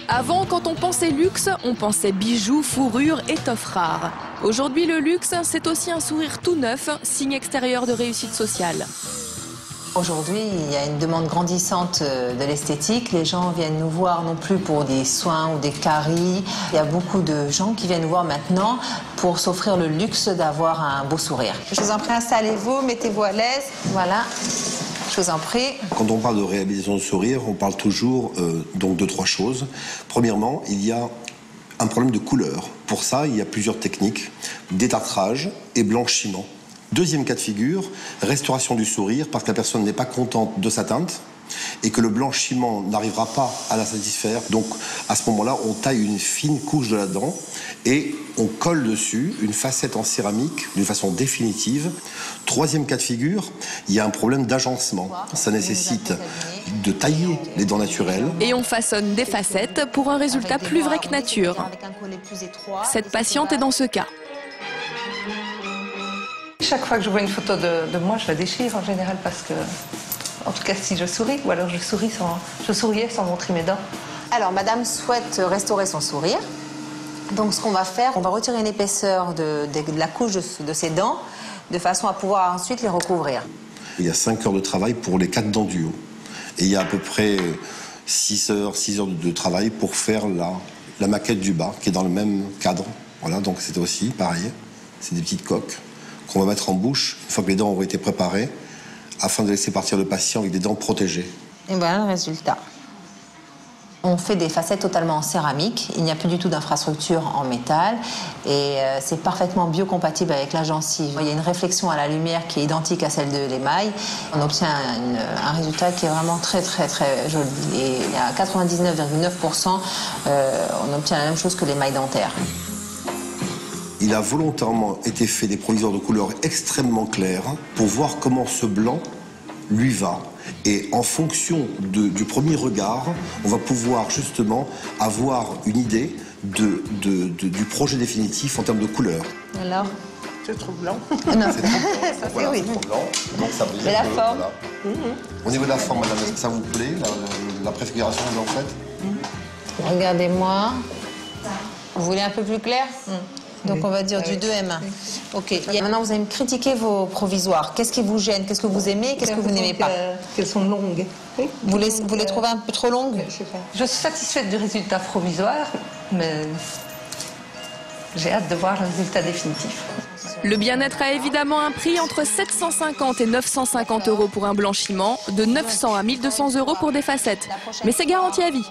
Avant, quand on pensait luxe, on pensait bijoux, fourrures, étoffes rares. Aujourd'hui, le luxe, c'est aussi un sourire tout neuf, signe extérieur de réussite sociale. Aujourd'hui, il y a une demande grandissante de l'esthétique. Les gens viennent nous voir non plus pour des soins ou des caries. Il y a beaucoup de gens qui viennent nous voir maintenant pour s'offrir le luxe d'avoir un beau sourire. Je vous en prie, installez-vous, mettez-vous à l'aise. Voilà, je vous en prie. Quand on parle de réhabilitation du sourire, on parle toujours donc de trois choses. Premièrement, il y a un problème de couleur. Pour ça, il y a plusieurs techniques, détartrage et blanchiment. Deuxième cas de figure, restauration du sourire parce que la personne n'est pas contente de sa teinte et que le blanchiment n'arrivera pas à la satisfaire. Donc à ce moment-là, on taille une fine couche de la dent et on colle dessus une facette en céramique d'une façon définitive. Troisième cas de figure, il y a un problème d'agencement. Ça nécessite de tailler les dents naturelles. Et on façonne des facettes pour un résultat plus vrai que nature. Cette patiente est dans ce cas. Chaque fois que je vois une photo de moi, je la déchire en général parce que, en tout cas si je souris, ou alors je souriais sans montrer mes dents. Alors, madame souhaite restaurer son sourire. Donc, ce qu'on va faire, on va retirer une épaisseur de la couche de ses dents de façon à pouvoir ensuite les recouvrir. Il y a 5 heures de travail pour les 4 dents du haut. Et il y a à peu près 6 heures de travail pour faire la maquette du bas, qui est dans le même cadre. Voilà, donc c'était aussi pareil. C'est des petites coques qu'on va mettre en bouche une fois que les dents auront été préparées, afin de laisser partir le patient avec des dents protégées. Et voilà le résultat. On fait des facettes totalement en céramique. Il n'y a plus du tout d'infrastructure en métal et c'est parfaitement biocompatible avec la gencive. Il y a une réflexion à la lumière qui est identique à celle de l'émail. On obtient un résultat qui est vraiment très très très joli. Et à 99,9%, on obtient la même chose que l'émail dentaire. Il a volontairement été fait des proviseurs de couleur extrêmement clairs pour voir comment ce blanc lui va. Et en fonction du premier regard, on va pouvoir justement avoir une idée du projet définitif en termes de couleur. Alors, C'est trop blanc. non, Ça, voilà, oui. C'est trop blanc, donc ça brille. Mais la forme. Voilà. Au niveau de la forme, madame, est-ce que ça vous plaît, la préfiguration que vous en faites? Regardez-moi. Vous voulez un peu plus clair? Donc on va dire du 2M1. Ok. Et maintenant vous allez me critiquer vos provisoires. Qu'est-ce qui vous gêne? Qu'est-ce que vous aimez? Qu'est-ce que vous n'aimez pas? Qu'elles sont longues. Oui. Vous les trouvez un peu trop longues? Je suis satisfaite du résultat provisoire, mais j'ai hâte de voir le résultat définitif. Le bien-être a évidemment un prix entre 750 et 950 € pour un blanchiment, de 900 à 1200 € pour des facettes. Mais c'est garanti à vie.